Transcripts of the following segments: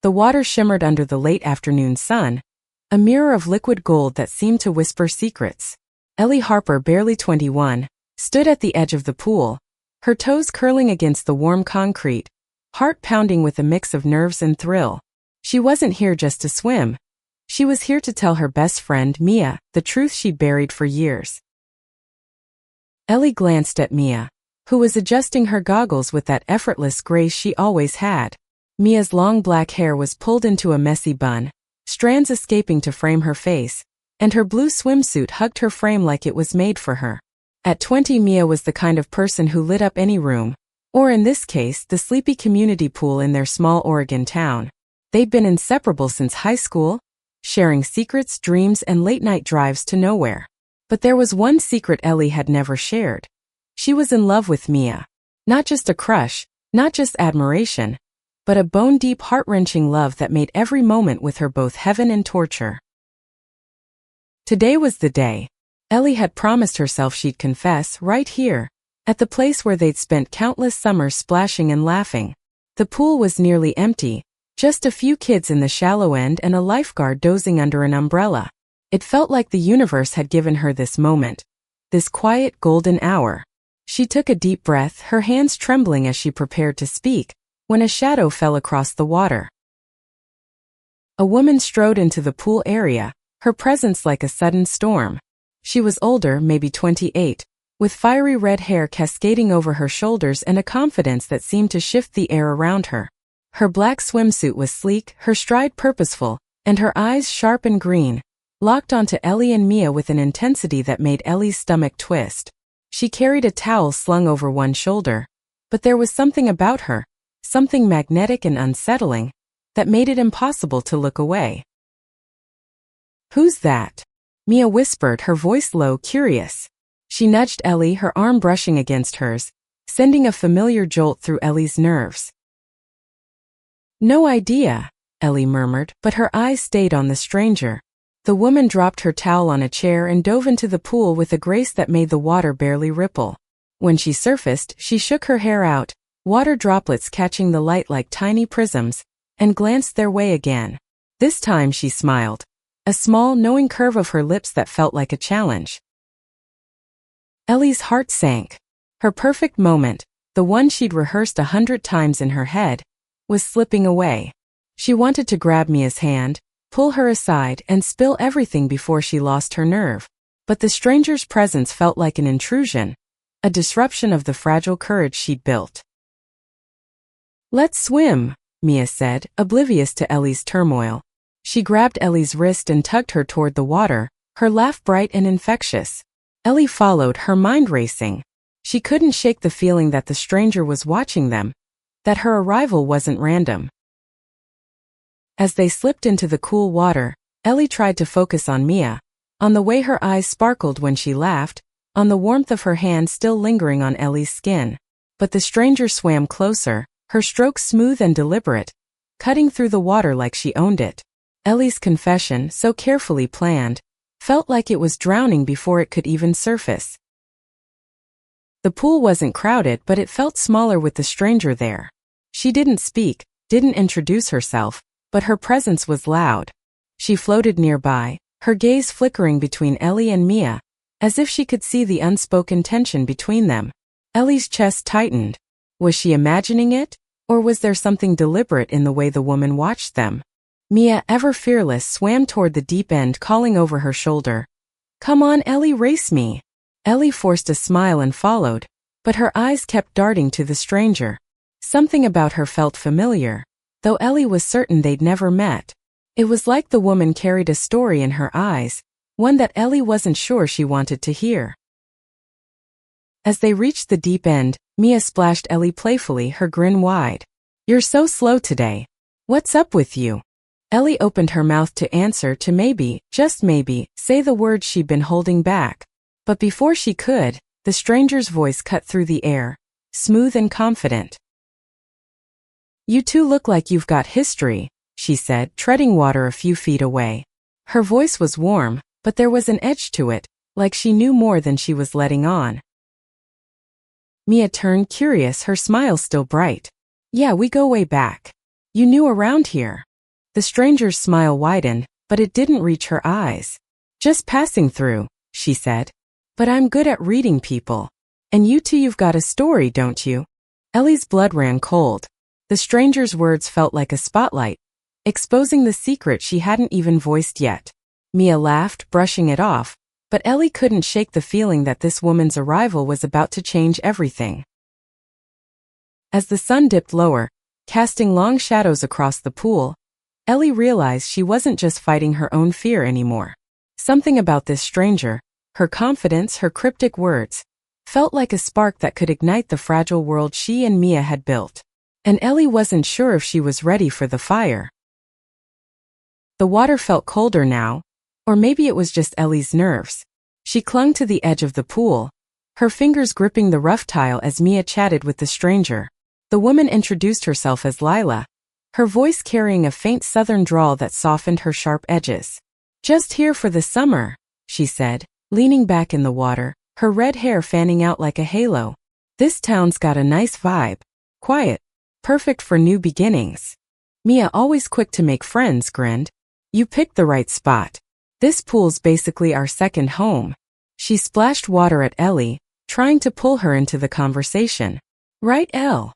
The water shimmered under the late afternoon sun, a mirror of liquid gold that seemed to whisper secrets. Ellie Harper, barely 21, stood at the edge of the pool, her toes curling against the warm concrete, heart pounding with a mix of nerves and thrill. She wasn't here just to swim. She was here to tell her best friend, Mia, the truth she'd buried for years. Ellie glanced at Mia, who was adjusting her goggles with that effortless grace she always had. Mia's long black hair was pulled into a messy bun, strands escaping to frame her face, and her blue swimsuit hugged her frame like it was made for her. At 20, Mia was the kind of person who lit up any room, or in this case, the sleepy community pool in their small Oregon town. They'd been inseparable since high school, sharing secrets, dreams, and late-night drives to nowhere. But there was one secret Ellie had never shared. She was in love with Mia. Not just a crush, not just admiration, but a bone-deep, heart-wrenching love that made every moment with her both heaven and torture. Today was the day. Ellie had promised herself she'd confess right here, at the place where they'd spent countless summers splashing and laughing. The pool was nearly empty, just a few kids in the shallow end and a lifeguard dozing under an umbrella. It felt like the universe had given her this moment, this quiet golden hour. She took a deep breath, her hands trembling as she prepared to speak, when a shadow fell across the water. A woman strode into the pool area, her presence like a sudden storm. She was older, maybe 28, with fiery red hair cascading over her shoulders and a confidence that seemed to shift the air around her. Her black swimsuit was sleek, her stride purposeful, and her eyes sharp and green, locked onto Ellie and Mia with an intensity that made Ellie's stomach twist. She carried a towel slung over one shoulder, but there was something about her, something magnetic and unsettling, that made it impossible to look away. "Who's that?" Mia whispered, her voice low, curious. She nudged Ellie, her arm brushing against hers, sending a familiar jolt through Ellie's nerves. "No idea," Ellie murmured, but her eyes stayed on the stranger. The woman dropped her towel on a chair and dove into the pool with a grace that made the water barely ripple. When she surfaced, she shook her hair out, water droplets catching the light like tiny prisms, and glanced their way again. This time she smiled, a small, knowing curve of her lips that felt like a challenge. Ellie's heart sank. Her perfect moment, the one she'd rehearsed 100 times in her head, was slipping away. She wanted to grab Mia's hand, pull her aside, and spill everything before she lost her nerve. But the stranger's presence felt like an intrusion, a disruption of the fragile courage she'd built. "Let's swim," Mia said, oblivious to Ellie's turmoil. She grabbed Ellie's wrist and tugged her toward the water, her laugh bright and infectious. Ellie followed, her mind racing. She couldn't shake the feeling that the stranger was watching them, that her arrival wasn't random. As they slipped into the cool water, Ellie tried to focus on Mia, on the way her eyes sparkled when she laughed, on the warmth of her hand still lingering on Ellie's skin. But the stranger swam closer, her strokes smooth and deliberate, cutting through the water like she owned it. Ellie's confession, so carefully planned, felt like it was drowning before it could even surface. The pool wasn't crowded, but it felt smaller with the stranger there. She didn't speak, didn't introduce herself, but her presence was loud. She floated nearby, her gaze flickering between Ellie and Mia, as if she could see the unspoken tension between them. Ellie's chest tightened. Was she imagining it, or was there something deliberate in the way the woman watched them? Mia, ever fearless, swam toward the deep end, calling over her shoulder, "Come on, Ellie, race me." Ellie forced a smile and followed, but her eyes kept darting to the stranger. Something about her felt familiar, though Ellie was certain they'd never met. It was like the woman carried a story in her eyes, one that Ellie wasn't sure she wanted to hear. As they reached the deep end, Mia splashed Ellie playfully, her grin wide. "You're so slow today. What's up with you?" Ellie opened her mouth to answer, to maybe, just maybe, say the words she'd been holding back. But before she could, the stranger's voice cut through the air, smooth and confident. "You two look like you've got history," she said, treading water a few feet away. Her voice was warm, but there was an edge to it, like she knew more than she was letting on. Mia turned, curious, her smile still bright. "Yeah, we go way back. You new around here?" The stranger's smile widened, but it didn't reach her eyes. "Just passing through," she said. "But I'm good at reading people. And you two, you've got a story, don't you?" Ellie's blood ran cold. The stranger's words felt like a spotlight, exposing the secret she hadn't even voiced yet. Mia laughed, brushing it off, but Ellie couldn't shake the feeling that this woman's arrival was about to change everything. As the sun dipped lower, casting long shadows across the pool, Ellie realized she wasn't just fighting her own fear anymore. Something about this stranger, her confidence, her cryptic words, felt like a spark that could ignite the fragile world she and Mia had built. And Ellie wasn't sure if she was ready for the fire. The water felt colder now, or maybe it was just Ellie's nerves. She clung to the edge of the pool, her fingers gripping the rough tile as Mia chatted with the stranger. The woman introduced herself as Lila, her voice carrying a faint southern drawl that softened her sharp edges. "Just here for the summer," she said, leaning back in the water, her red hair fanning out like a halo. "This town's got a nice vibe. Quiet. Perfect for new beginnings." Mia, always quick to make friends, grinned. "You picked the right spot. This pool's basically our second home." She splashed water at Ellie, trying to pull her into the conversation. "Right, Elle?"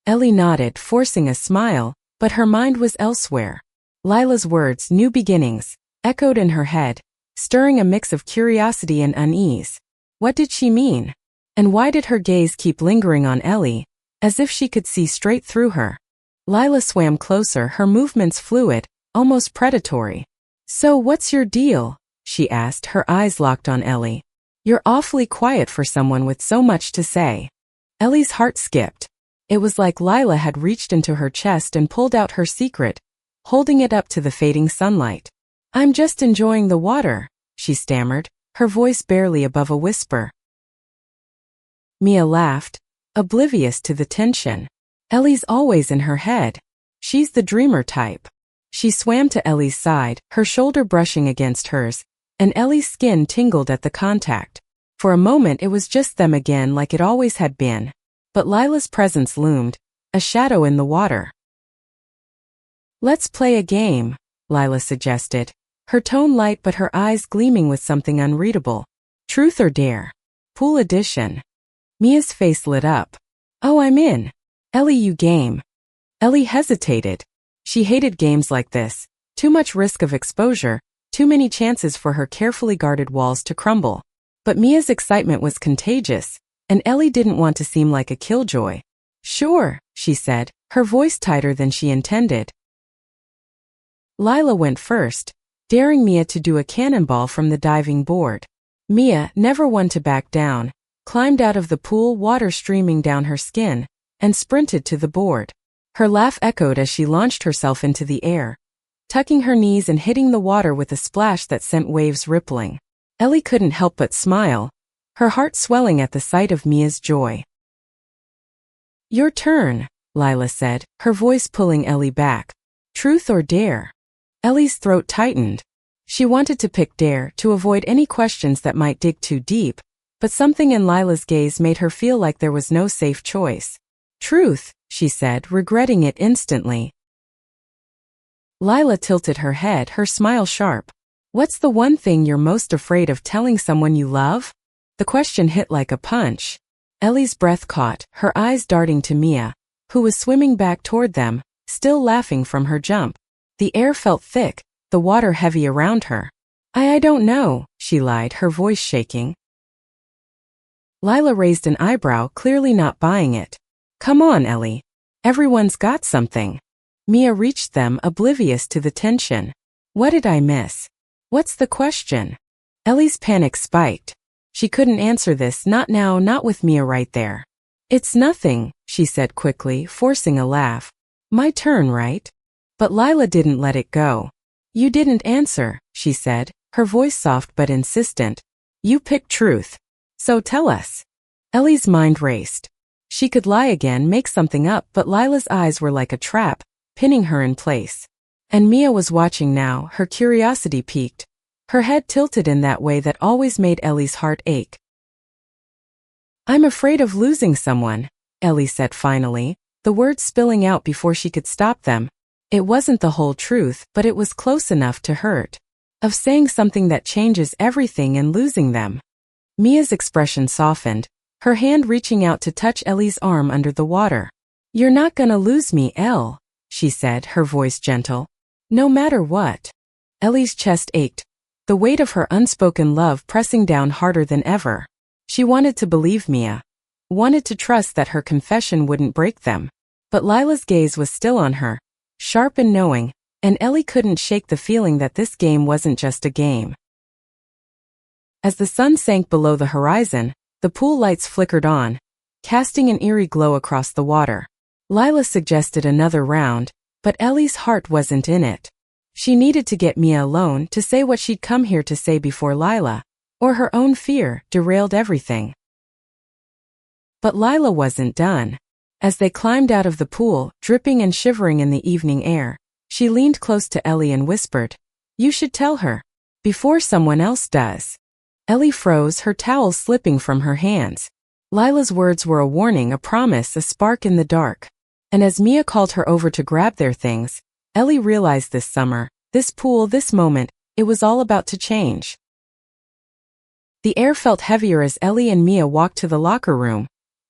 Ellie nodded, forcing a smile, but her mind was elsewhere. Lila's words, "new beginnings," echoed in her head, stirring a mix of curiosity and unease. What did she mean? And why did her gaze keep lingering on Ellie, as if she could see straight through her? Lila swam closer, her movements fluid, almost predatory. "So what's your deal?" she asked, her eyes locked on Ellie. "You're awfully quiet for someone with so much to say." Ellie's heart skipped. It was like Lila had reached into her chest and pulled out her secret, holding it up to the fading sunlight. "I'm just enjoying the water," she stammered, her voice barely above a whisper. Mia laughed, oblivious to the tension. Ellie's always in her head. She's the dreamer type. She swam to Ellie's side, her shoulder brushing against hers, and Ellie's skin tingled at the contact. For a moment it was just them again, like it always had been. But Lila's presence loomed, a shadow in the water. "Let's play a game," Lila suggested, her tone light but her eyes gleaming with something unreadable. "Truth or dare? Pool edition." Mia's face lit up. "Oh, I'm in. Ellie, you game." Ellie hesitated. She hated games like this. Too much risk of exposure, too many chances for her carefully guarded walls to crumble. But Mia's excitement was contagious, and Ellie didn't want to seem like a killjoy. "Sure," she said, her voice tighter than she intended. Lila went first, daring Mia to do a cannonball from the diving board. Mia, never one to back down, climbed out of the pool, water streaming down her skin, and sprinted to the board. Her laugh echoed as she launched herself into the air, tucking her knees and hitting the water with a splash that sent waves rippling. Ellie couldn't help but smile, her heart swelling at the sight of Mia's joy. "Your turn," Lila said, her voice pulling Ellie back. "Truth or dare?" Ellie's throat tightened. She wanted to pick dare, to avoid any questions that might dig too deep, but something in Lila's gaze made her feel like there was no safe choice. "Truth," she said, regretting it instantly. Lila tilted her head, her smile sharp. "What's the one thing you're most afraid of telling someone you love?" The question hit like a punch. Ellie's breath caught, her eyes darting to Mia, who was swimming back toward them, still laughing from her jump. The air felt thick, the water heavy around her. I don't know," she lied, her voice shaking. Lila raised an eyebrow, clearly not buying it. "Come on, Ellie. Everyone's got something." Mia reached them, oblivious to the tension. "What did I miss? What's the question?" Ellie's panic spiked. She couldn't answer this, not now, not with Mia right there. "It's nothing," she said quickly, forcing a laugh. "My turn, right?" But Lila didn't let it go. "You didn't answer," she said, her voice soft but insistent. "You picked truth. So tell us." Ellie's mind raced. She could lie again, make something up, but Lila's eyes were like a trap, pinning her in place. And Mia was watching now, her curiosity piqued, her head tilted in that way that always made Ellie's heart ache. "I'm afraid of losing someone," Ellie said finally, the words spilling out before she could stop them. It wasn't the whole truth, but it was close enough to hurt. Of saying something that changes everything and losing them. Mia's expression softened, her hand reaching out to touch Ellie's arm under the water. "You're not gonna lose me, Elle," she said, her voice gentle. "No matter what." Ellie's chest ached, the weight of her unspoken love pressing down harder than ever. She wanted to believe Mia, wanted to trust that her confession wouldn't break them. But Lila's gaze was still on her, sharp and knowing, and Ellie couldn't shake the feeling that this game wasn't just a game. As the sun sank below the horizon, the pool lights flickered on, casting an eerie glow across the water. Lila suggested another round, but Ellie's heart wasn't in it. She needed to get Mia alone to say what she'd come here to say before Lila, or her own fear derailed everything. But Lila wasn't done. As they climbed out of the pool, dripping and shivering in the evening air, she leaned close to Ellie and whispered, "You should tell her. Before someone else does." Ellie froze, her towel slipping from her hands. Lila's words were a warning, a promise, a spark in the dark. And as Mia called her over to grab their things, Ellie realized this summer, this pool, this moment, it was all about to change. The air felt heavier as Ellie and Mia walked to the locker room,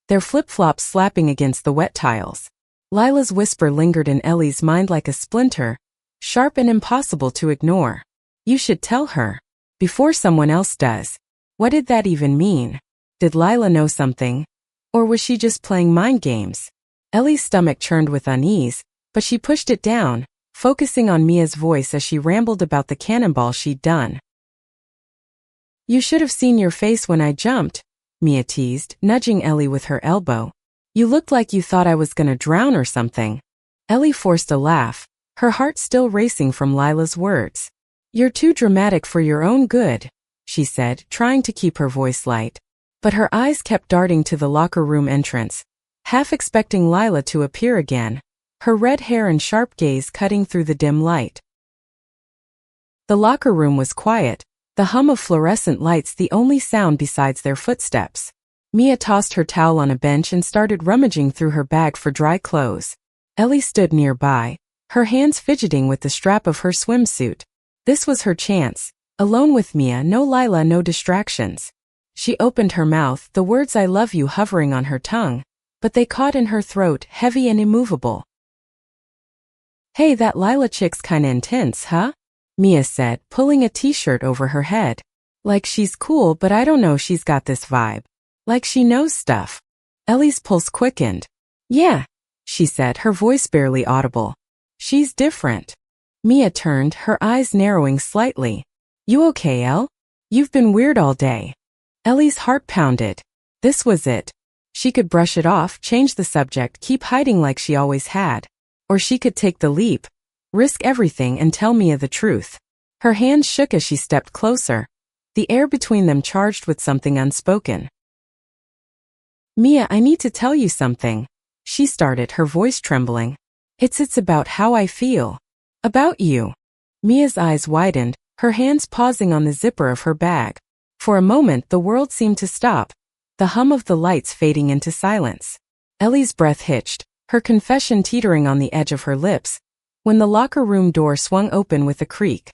their flip-flops slapping against the wet tiles. Lila's whisper lingered in Ellie's mind like a splinter, sharp and impossible to ignore. "You should tell her. Before someone else does." What did that even mean? Did Lila know something? Or was she just playing mind games? Ellie's stomach churned with unease, but she pushed it down, focusing on Mia's voice as she rambled about the cannonball she'd done. "You should have seen your face when I jumped," Mia teased, nudging Ellie with her elbow. "You looked like you thought I was gonna drown or something." Ellie forced a laugh, her heart still racing from Lila's words. "You're too dramatic for your own good," she said, trying to keep her voice light. But her eyes kept darting to the locker room entrance, half expecting Lila to appear again, her red hair and sharp gaze cutting through the dim light. The locker room was quiet, the hum of fluorescent lights the only sound besides their footsteps. Mia tossed her towel on a bench and started rummaging through her bag for dry clothes. Ellie stood nearby, her hands fidgeting with the strap of her swimsuit. This was her chance, alone with Mia, no Lila, no distractions. She opened her mouth, the words "I love you" hovering on her tongue, but they caught in her throat, heavy and immovable. "Hey, that Lila chick's kinda intense, huh?" Mia said, pulling a t-shirt over her head. "Like she's cool, but I don't know, she's got this vibe. Like she knows stuff." Ellie's pulse quickened. "Yeah," she said, her voice barely audible. "She's different." Mia turned, her eyes narrowing slightly. "You okay, Elle? You've been weird all day." Ellie's heart pounded. This was it. She could brush it off, change the subject, keep hiding like she always had. Or she could take the leap, risk everything and tell Mia the truth. Her hands shook as she stepped closer, the air between them charged with something unspoken. "Mia, I need to tell you something," she started, her voice trembling. It's about how I feel. About you." Mia's eyes widened, her hands pausing on the zipper of her bag. For a moment the world seemed to stop, the hum of the lights fading into silence. Ellie's breath hitched, her confession teetering on the edge of her lips, when the locker room door swung open with a creak.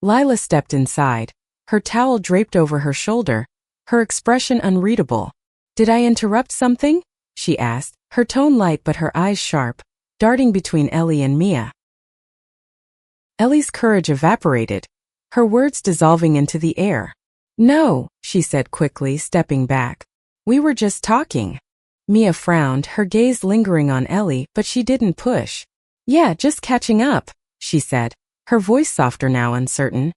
Lila stepped inside, her towel draped over her shoulder, her expression unreadable. "Did I interrupt something?" she asked, her tone light but her eyes sharp, darting between Ellie and Mia. Ellie's courage evaporated, her words dissolving into the air. "No," she said quickly, stepping back. "We were just talking." Mia frowned, her gaze lingering on Ellie, but she didn't push. "Yeah, just catching up," she said, her voice softer now, uncertain.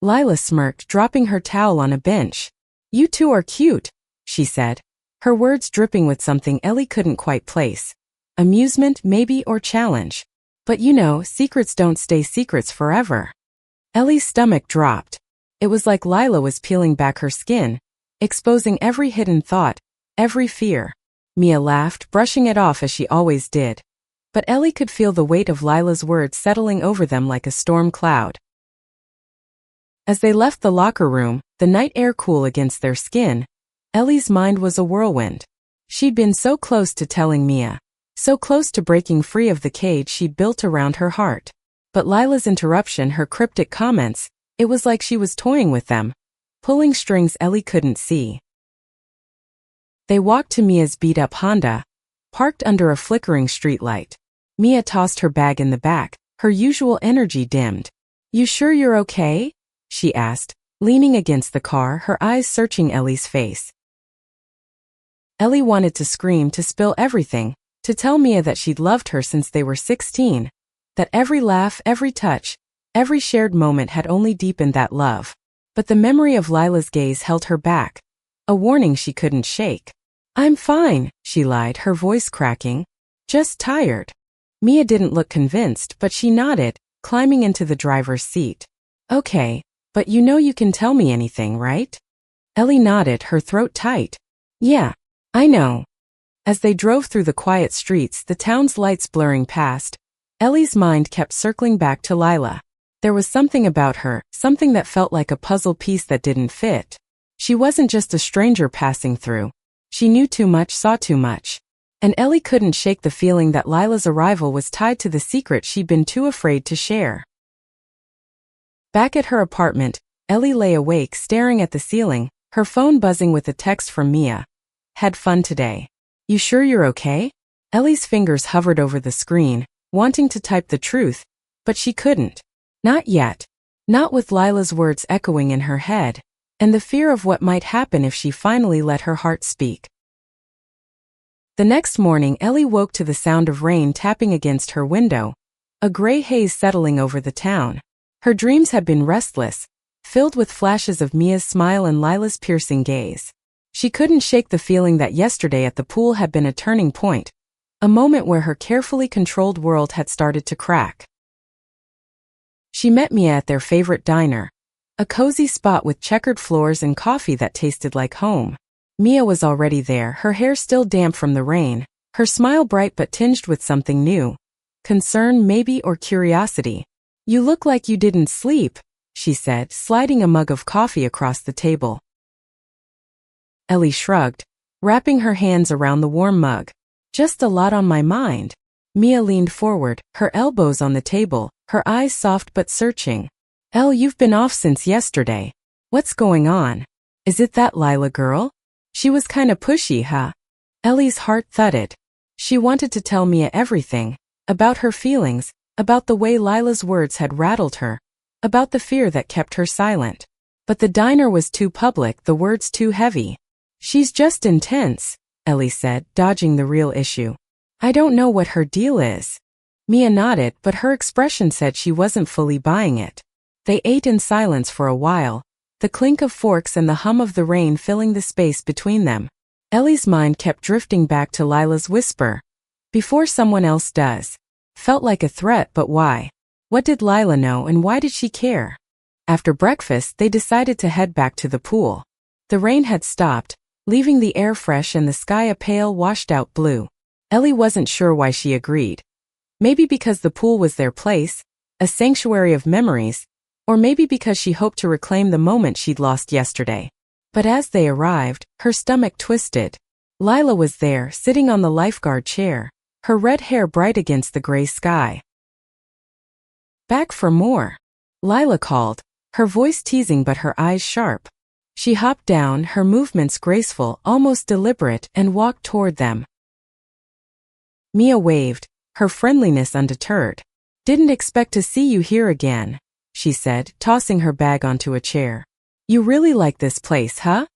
Lila smirked, dropping her towel on a bench. "You two are cute," she said, her words dripping with something Ellie couldn't quite place. Amusement, maybe, or challenge. But you know, secrets don't stay secrets forever. Ellie's stomach dropped. It was like Lila was peeling back her skin, exposing every hidden thought, every fear. Mia laughed, brushing it off as she always did. But Ellie could feel the weight of Lila's words settling over them like a storm cloud. As they left the locker room, the night air cool against their skin, Ellie's mind was a whirlwind. She'd been so close to telling Mia, so close to breaking free of the cage she'd built around her heart. But Lila's interruption, her cryptic comments, it was like she was toying with them, pulling strings Ellie couldn't see. They walked to Mia's beat-up Honda, parked under a flickering streetlight. Mia tossed her bag in the back, her usual energy dimmed. "You sure you're okay?" she asked, leaning against the car, her eyes searching Ellie's face. Ellie wanted to scream, to spill everything, to tell Mia that she'd loved her since they were 16, that every laugh, every touch, every shared moment had only deepened that love. But the memory of Lila's gaze held her back, a warning she couldn't shake. "I'm fine," she lied, her voice cracking. "Just tired." Mia didn't look convinced, but she nodded, climbing into the driver's seat. "Okay, but you know you can tell me anything, right?" Ellie nodded, her throat tight. "Yeah, I know." As they drove through the quiet streets, the town's lights blurring past, Ellie's mind kept circling back to Lila. There was something about her, something that felt like a puzzle piece that didn't fit. She wasn't just a stranger passing through. She knew too much, saw too much. And Ellie couldn't shake the feeling that Lila's arrival was tied to the secret she'd been too afraid to share. Back at her apartment, Ellie lay awake, staring at the ceiling, her phone buzzing with a text from Mia. "Had fun today. You sure you're okay?" Ellie's fingers hovered over the screen, wanting to type the truth, but she couldn't. Not yet. Not with Lila's words echoing in her head, and the fear of what might happen if she finally let her heart speak. The next morning, Ellie woke to the sound of rain tapping against her window, a gray haze settling over the town. Her dreams had been restless, filled with flashes of Mia's smile and Lila's piercing gaze. She couldn't shake the feeling that yesterday at the pool had been a turning point, a moment where her carefully controlled world had started to crack. She met Mia at their favorite diner, a cozy spot with checkered floors and coffee that tasted like home. Mia was already there, her hair still damp from the rain, her smile bright but tinged with something new. Concern maybe, or curiosity. "You look like you didn't sleep," she said, sliding a mug of coffee across the table. Ellie shrugged, wrapping her hands around the warm mug. "Just a lot on my mind." Mia leaned forward, her elbows on the table, her eyes soft but searching. "Elle, you've been off since yesterday. What's going on? Is it that Lila girl? She was kinda pushy, huh?" Ellie's heart thudded. She wanted to tell Mia everything, about her feelings, about the way Lila's words had rattled her, about the fear that kept her silent. But the diner was too public, the words too heavy. "She's just intense," Ellie said, dodging the real issue. "I don't know what her deal is." Mia nodded, but her expression said she wasn't fully buying it. They ate in silence for a while, the clink of forks and the hum of the rain filling the space between them. Ellie's mind kept drifting back to Lila's whisper. "Before someone else does." Felt like a threat, but why? What did Lila know, and why did she care? After breakfast, they decided to head back to the pool. The rain had stopped, leaving the air fresh and the sky a pale, washed-out blue. Ellie wasn't sure why she agreed. Maybe because the pool was their place, a sanctuary of memories, or maybe because she hoped to reclaim the moment she'd lost yesterday. But as they arrived, her stomach twisted. Lila was there, sitting on the lifeguard chair, her red hair bright against the gray sky. "Back for more," Lila called, her voice teasing but her eyes sharp. She hopped down, her movements graceful, almost deliberate, and walked toward them. Mia waved, her friendliness undeterred. "Didn't expect to see you here again," she said, tossing her bag onto a chair. "You really like this place, huh?"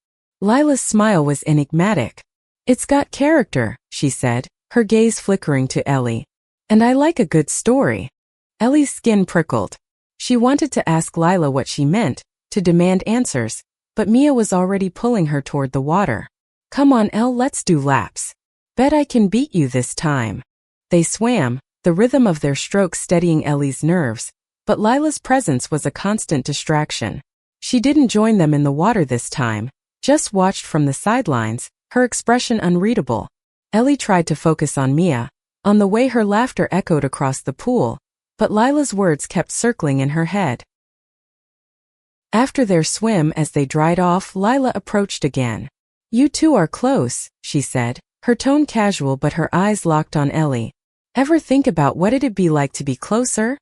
Lila's smile was enigmatic. "It's got character," she said, her gaze flickering to Ellie. "And I like a good story." Ellie's skin prickled. She wanted to ask Lila what she meant, to demand answers, but Mia was already pulling her toward the water. "Come on, Elle, let's do laps. Bet I can beat you this time." They swam, the rhythm of their strokes steadying Ellie's nerves, but Lila's presence was a constant distraction. She didn't join them in the water this time, just watched from the sidelines, her expression unreadable. Ellie tried to focus on Mia, on the way her laughter echoed across the pool, but Lila's words kept circling in her head. After their swim, as they dried off, Lila approached again. "You two are close," she said, her tone casual but her eyes locked on Ellie. Ever think about what it'd be like to be closer?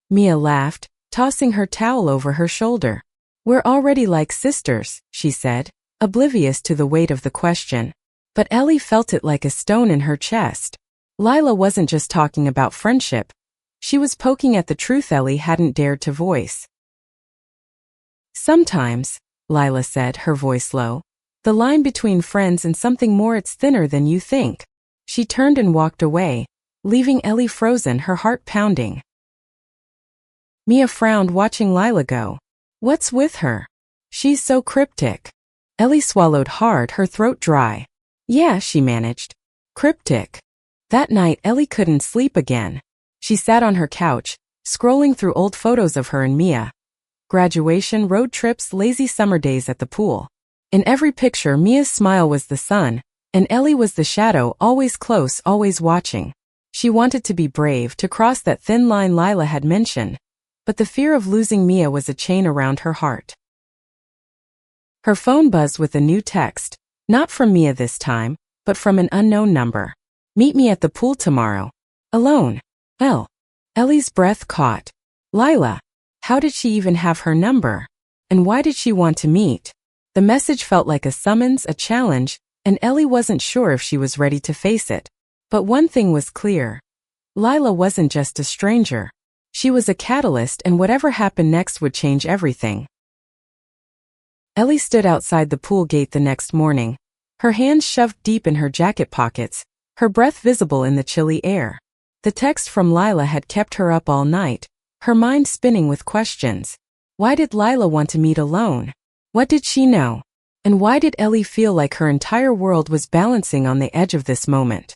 Mia laughed, tossing her towel over her shoulder. We're already like sisters, she said, oblivious to the weight of the question. But Ellie felt it like a stone in her chest. Lila wasn't just talking about friendship. She was poking at the truth Ellie hadn't dared to voice. Sometimes, Lila said, her voice low, the line between friends and something more, it's thinner than you think. She turned and walked away, leaving Ellie frozen, her heart pounding. Mia frowned, watching Lila go. What's with her? She's so cryptic. Ellie swallowed hard, her throat dry. Yeah, she managed. Cryptic. That night Ellie couldn't sleep again. She sat on her couch, scrolling through old photos of her and Mia. Graduation, road trips, lazy summer days at the pool. In every picture, Mia's smile was the sun, and Ellie was the shadow, always close, always watching. She wanted to be brave, to cross that thin line Lila had mentioned, but the fear of losing Mia was a chain around her heart. Her phone buzzed with a new text, not from Mia this time, but from an unknown number. Meet me at the pool tomorrow. Alone. Ellie's breath caught. Lila. How did she even have her number? And why did she want to meet? The message felt like a summons, a challenge, and Ellie wasn't sure if she was ready to face it. But one thing was clear. Lila wasn't just a stranger. She was a catalyst, and whatever happened next would change everything. Ellie stood outside the pool gate the next morning, her hands shoved deep in her jacket pockets, her breath visible in the chilly air. The text from Lila had kept her up all night, her mind spinning with questions. Why did Lila want to meet alone? What did she know? And why did Ellie feel like her entire world was balancing on the edge of this moment?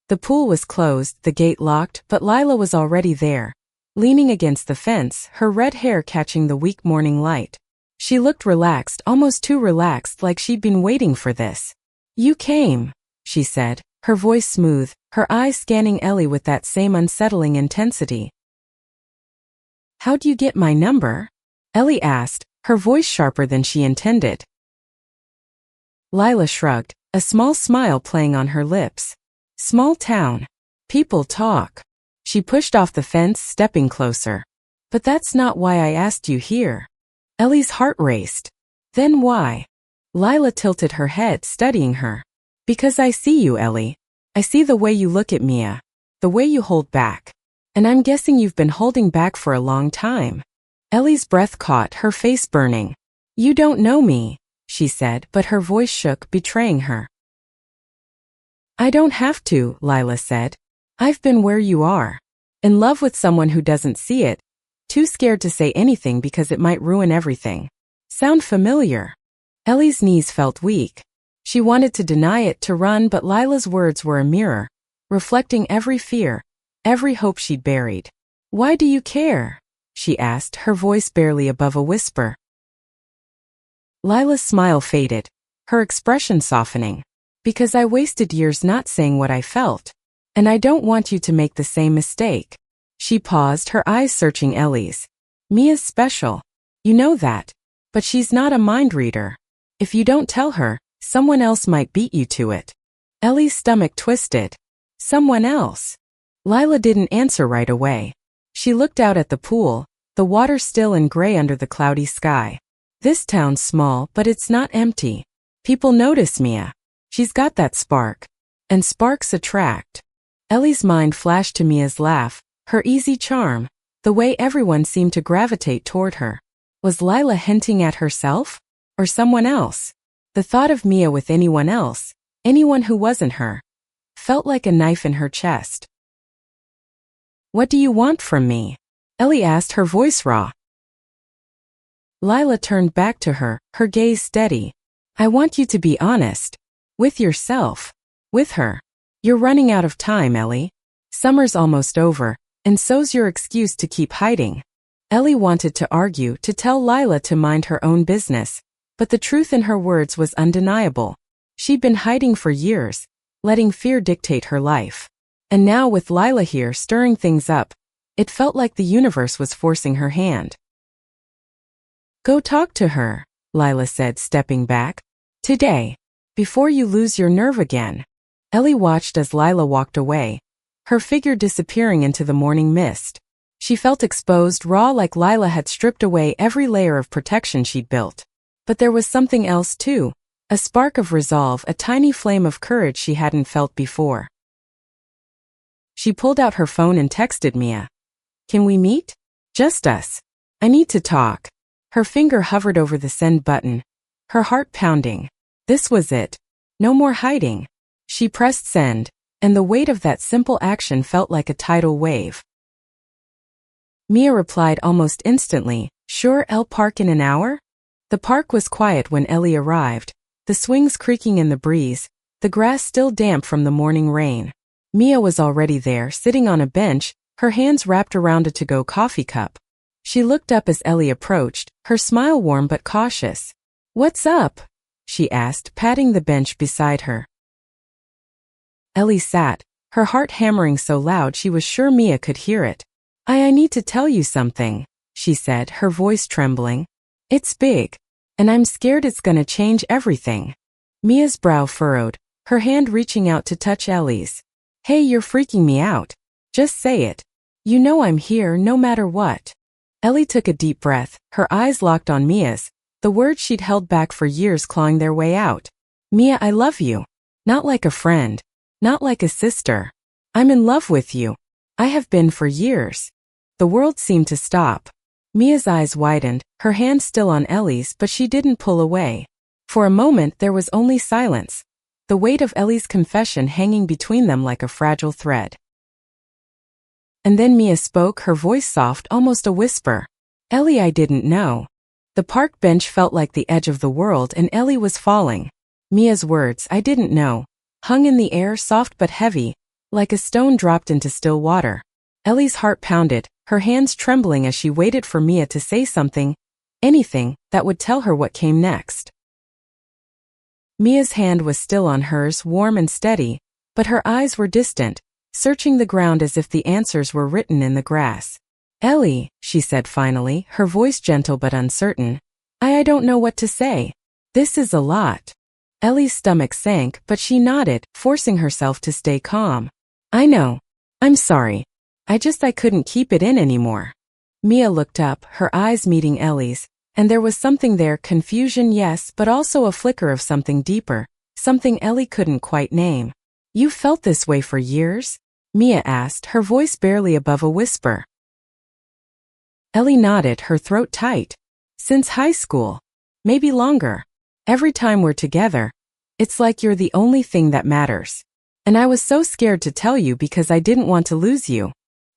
The pool was closed, the gate locked, but Lila was already there, leaning against the fence, her red hair catching the weak morning light. She looked relaxed, almost too relaxed, like she'd been waiting for this. You came, she said, her voice smooth, her eyes scanning Ellie with that same unsettling intensity. How'd you get my number? Ellie asked, her voice sharper than she intended. Lila shrugged, a small smile playing on her lips. Small town. People talk. She pushed off the fence, stepping closer. But that's not why I asked you here. Ellie's heart raced. Then why? Lila tilted her head, studying her. Because I see you, Ellie. I see the way you look at Mia. The way you hold back. And I'm guessing you've been holding back for a long time. Ellie's breath caught, her face burning. You don't know me, she said, but her voice shook, betraying her. I don't have to, Lila said. I've been where you are. In love with someone who doesn't see it. Too scared to say anything because it might ruin everything. Sound familiar? Ellie's knees felt weak. She wanted to deny it, to run, but Lila's words were a mirror, reflecting every fear, every hope she'd buried. Why do you care? She asked, her voice barely above a whisper. Lila's smile faded, her expression softening. Because I wasted years not saying what I felt. And I don't want you to make the same mistake. She paused, her eyes searching Ellie's. Mia's special. You know that. But she's not a mind reader. If you don't tell her, someone else might beat you to it. Ellie's stomach twisted. Someone else. Lila didn't answer right away. She looked out at the pool, the water still and gray under the cloudy sky. This town's small, but it's not empty. People notice Mia. She's got that spark. And sparks attract. Ellie's mind flashed to Mia's laugh, her easy charm, the way everyone seemed to gravitate toward her. Was Lila hinting at herself? Or someone else? The thought of Mia with anyone else, anyone who wasn't her, felt like a knife in her chest. What do you want from me? Ellie asked, her voice raw. Lila turned back to her, her gaze steady. I want you to be honest. With yourself. With her. You're running out of time, Ellie. Summer's almost over, and so's your excuse to keep hiding. Ellie wanted to argue, to tell Lila to mind her own business, but the truth in her words was undeniable. She'd been hiding for years, letting fear dictate her life. And now with Lila here stirring things up, it felt like the universe was forcing her hand. Go talk to her, Lila said, stepping back. Today. Before you lose your nerve again. Ellie watched as Lila walked away, her figure disappearing into the morning mist. She felt exposed, raw, like Lila had stripped away every layer of protection she'd built. But there was something else too, a spark of resolve, a tiny flame of courage she hadn't felt before. She pulled out her phone and texted Mia. "Can we meet? Just us. I need to talk." Her finger hovered over the send button, her heart pounding. This was it. No more hiding. She pressed send, and the weight of that simple action felt like a tidal wave. Mia replied almost instantly, "Sure, I'll park in an hour?" The park was quiet when Ellie arrived, the swings creaking in the breeze, the grass still damp from the morning rain. Mia was already there, sitting on a bench, her hands wrapped around a to-go coffee cup. She looked up as Ellie approached, her smile warm but cautious. "What's up?" she asked, patting the bench beside her. Ellie sat, her heart hammering so loud she was sure Mia could hear it. I need to tell you something," she said, her voice trembling. "It's big, and I'm scared it's gonna change everything." Mia's brow furrowed, her hand reaching out to touch Ellie's. "Hey, you're freaking me out. Just say it. You know I'm here no matter what." Ellie took a deep breath, her eyes locked on Mia's, the words she'd held back for years clawing their way out. "Mia, I love you. Not like a friend. Not like a sister. I'm in love with you. I have been for years." The world seemed to stop. Mia's eyes widened, her hand still on Ellie's, but she didn't pull away. For a moment there was only silence, the weight of Ellie's confession hanging between them like a fragile thread. And then Mia spoke, her voice soft, almost a whisper. "Ellie, I didn't know." The park bench felt like the edge of the world and Ellie was falling. Mia's words, "I didn't know," hung in the air, soft but heavy, like a stone dropped into still water. Ellie's heart pounded, her hands trembling as she waited for Mia to say something, anything, that would tell her what came next. Mia's hand was still on hers, warm and steady, but her eyes were distant, searching the ground as if the answers were written in the grass. "Ellie," she said finally, her voice gentle but uncertain, I don't know what to say. This is a lot." Ellie's stomach sank, but she nodded, forcing herself to stay calm. "I know. I'm sorry. I couldn't keep it in anymore." Mia looked up, her eyes meeting Ellie's, and there was something there, confusion, yes, but also a flicker of something deeper, something Ellie couldn't quite name. "You felt this way for years?" Mia asked, her voice barely above a whisper. Ellie nodded, her throat tight. "Since high school. Maybe longer. Every time we're together, it's like you're the only thing that matters. And I was so scared to tell you because I didn't want to lose you."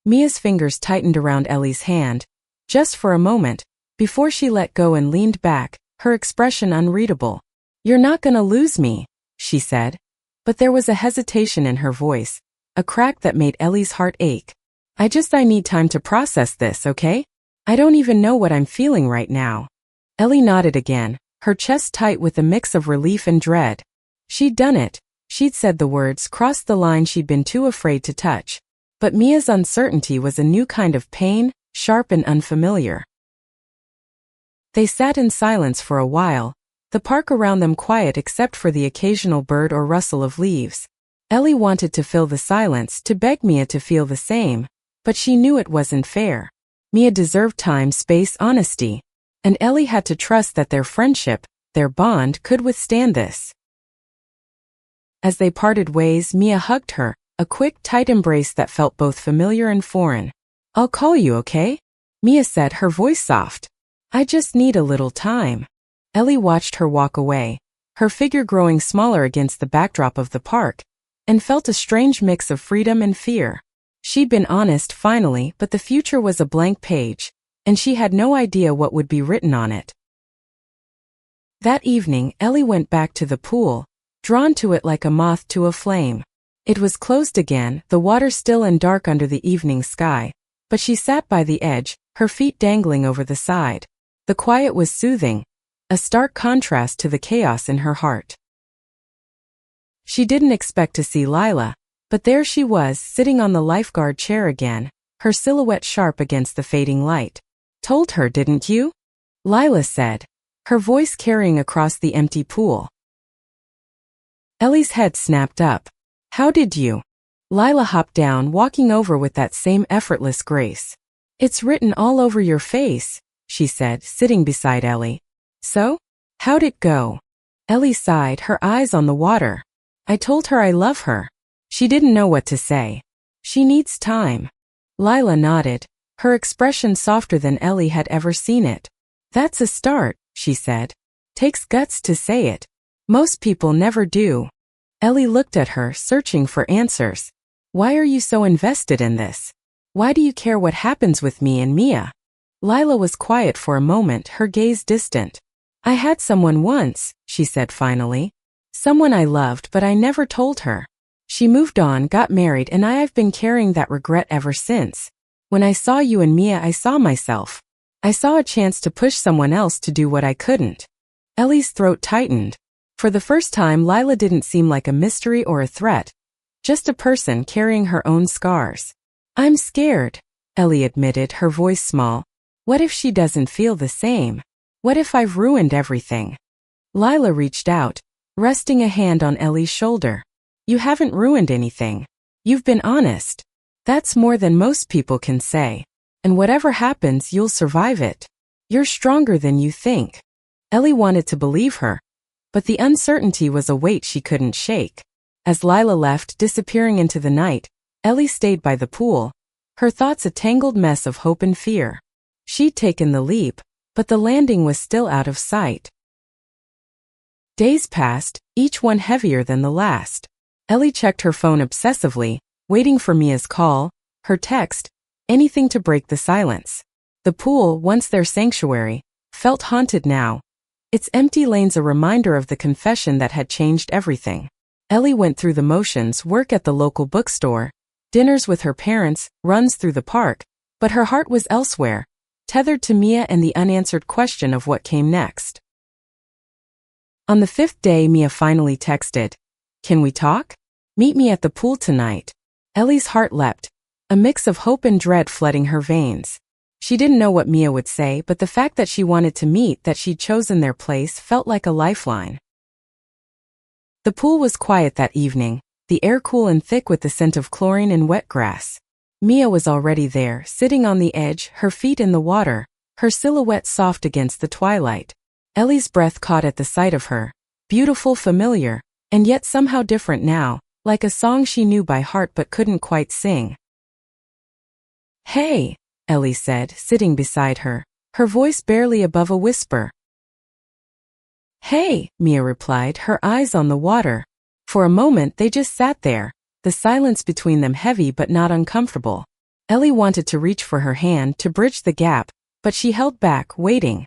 Mia's fingers tightened around Ellie's hand, just for a moment, before she let go and leaned back, her expression unreadable. "You're not gonna lose me," she said, but there was a hesitation in her voice, a crack that made Ellie's heart ache. I need time to process this, okay? I don't even know what I'm feeling right now." Ellie nodded again, her chest tight with a mix of relief and dread. She'd done it. She'd said the words, crossed the line she'd been too afraid to touch. But Mia's uncertainty was a new kind of pain, sharp and unfamiliar. They sat in silence for a while, the park around them quiet except for the occasional bird or rustle of leaves. Ellie wanted to fill the silence, to beg Mia to feel the same, but she knew it wasn't fair. Mia deserved time, space, honesty, and Ellie had to trust that their friendship, their bond, could withstand this. As they parted ways, Mia hugged her, a quick, tight embrace that felt both familiar and foreign. "I'll call you, okay?" Mia said, her voice soft. "I just need a little time." Ellie watched her walk away, her figure growing smaller against the backdrop of the park, and felt a strange mix of freedom and fear. She'd been honest finally, but the future was a blank page, and she had no idea what would be written on it. That evening, Ellie went back to the pool, drawn to it like a moth to a flame. It was closed again, the water still and dark under the evening sky, but she sat by the edge, her feet dangling over the side. The quiet was soothing, a stark contrast to the chaos in her heart. She didn't expect to see Lila, but there she was, sitting on the lifeguard chair again, her silhouette sharp against the fading light. "Told her, didn't you?" Lila said, her voice carrying across the empty pool. Ellie's head snapped up. How did you? Lila hopped down, walking over with that same effortless grace. It's written all over your face, she said, sitting beside Ellie. So? How'd it go? Ellie sighed, her eyes on the water. I told her I love her. She didn't know what to say. She needs time. Lila nodded, her expression softer than Ellie had ever seen it. That's a start, she said. Takes guts to say it. Most people never do. Ellie looked at her, searching for answers. Why are you so invested in this? Why do you care what happens with me and Mia? Lila was quiet for a moment, her gaze distant. I had someone once, she said finally. Someone I loved, but I never told her. She moved on, got married, and I've been carrying that regret ever since. When I saw you and Mia, I saw myself. I saw a chance to push someone else to do what I couldn't. Ellie's throat tightened. For the first time, Lila didn't seem like a mystery or a threat, just a person carrying her own scars. I'm scared, Ellie admitted, her voice small. What if she doesn't feel the same? What if I've ruined everything? Lila reached out, resting a hand on Ellie's shoulder. You haven't ruined anything. You've been honest. That's more than most people can say. And whatever happens, you'll survive it. You're stronger than you think. Ellie wanted to believe her, but the uncertainty was a weight she couldn't shake. As Lila left, disappearing into the night, Ellie stayed by the pool, her thoughts a tangled mess of hope and fear. She'd taken the leap, but the landing was still out of sight. Days passed, each one heavier than the last. Ellie checked her phone obsessively, waiting for Mia's call, her text, anything to break the silence. The pool, once their sanctuary, felt haunted now, its empty lanes a reminder of the confession that had changed everything. Ellie went through the motions, work at the local bookstore, dinners with her parents, runs through the park, but her heart was elsewhere, tethered to Mia and the unanswered question of what came next. On the 5th day, Mia finally texted, "Can we talk? Meet me at the pool tonight." Ellie's heart leapt, a mix of hope and dread flooding her veins. She didn't know what Mia would say, but the fact that she wanted to meet, that she'd chosen their place, felt like a lifeline. The pool was quiet that evening, the air cool and thick with the scent of chlorine and wet grass. Mia was already there, sitting on the edge, her feet in the water, her silhouette soft against the twilight. Ellie's breath caught at the sight of her, beautiful, familiar, and yet somehow different now, like a song she knew by heart but couldn't quite sing. "Hey," Ellie said, sitting beside her, her voice barely above a whisper. "Hey," Mia replied, her eyes on the water. For a moment they just sat there, the silence between them heavy but not uncomfortable. Ellie wanted to reach for her hand to bridge the gap, but she held back, waiting.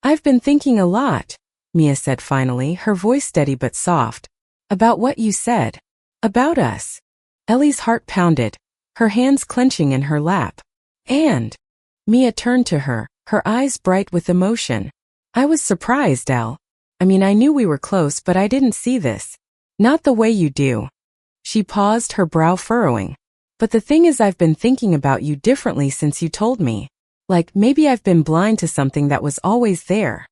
"I've been thinking a lot," Mia said finally, her voice steady but soft. "About what you said. About us." Ellie's heart pounded, her hands clenching in her lap. "And?" Mia turned to her, her eyes bright with emotion. "I was surprised, Elle. I knew we were close, but I didn't see this. Not the way you do." She paused, her brow furrowing. "But the thing is, I've been thinking about you differently since you told me. Like, maybe I've been blind to something that was always there."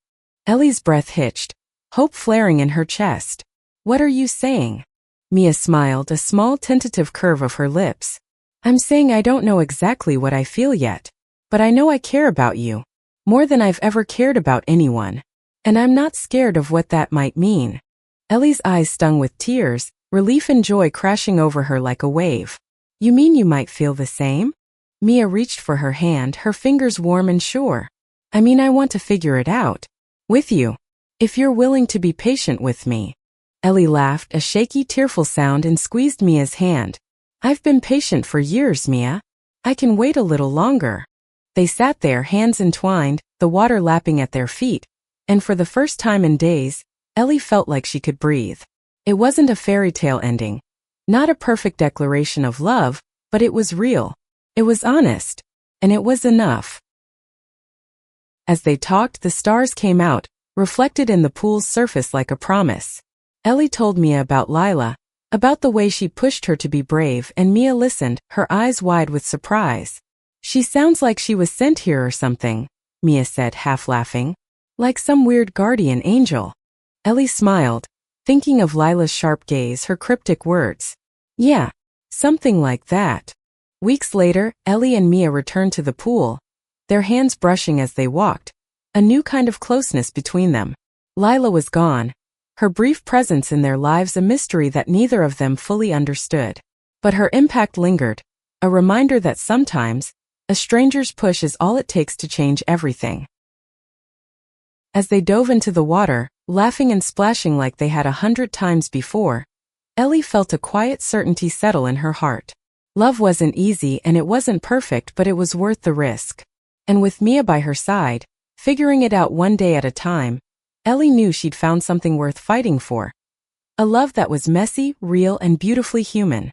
Ellie's breath hitched, hope flaring in her chest. "What are you saying?" Mia smiled, a small tentative curve of her lips. "I'm saying I don't know exactly what I feel yet, but I know I care about you, more than I've ever cared about anyone. And I'm not scared of what that might mean." Ellie's eyes stung with tears, relief and joy crashing over her like a wave. "You mean you might feel the same?" Mia reached for her hand, her fingers warm and sure. I want to figure it out. With you. If you're willing to be patient with me." Ellie laughed, a shaky, tearful sound, and squeezed Mia's hand. "I've been patient for years, Mia. I can wait a little longer." They sat there, hands entwined, the water lapping at their feet, and for the first time in days, Ellie felt like she could breathe. It wasn't a fairy tale ending, not a perfect declaration of love, but it was real. It was honest, and it was enough. As they talked, the stars came out, reflected in the pool's surface like a promise. Ellie told Mia about Lila, about the way she pushed her to be brave, and Mia listened, her eyes wide with surprise. "She sounds like she was sent here or something," Mia said, half laughing. "Like some weird guardian angel." Ellie smiled, thinking of Lila's sharp gaze, her cryptic words. Yeah, something like that. Weeks later, Ellie and Mia returned to the pool, their hands brushing as they walked, a new kind of closeness between them. Lila was gone, her brief presence in their lives a mystery that neither of them fully understood. But her impact lingered, a reminder that sometimes, a stranger's push is all it takes to change everything. As they dove into the water, laughing and splashing like they had 100 times before, Ellie felt a quiet certainty settle in her heart. Love wasn't easy and it wasn't perfect, but it was worth the risk. And with Mia by her side, figuring it out one day at a time, Ellie knew she'd found something worth fighting for. A love that was messy, real, and beautifully human.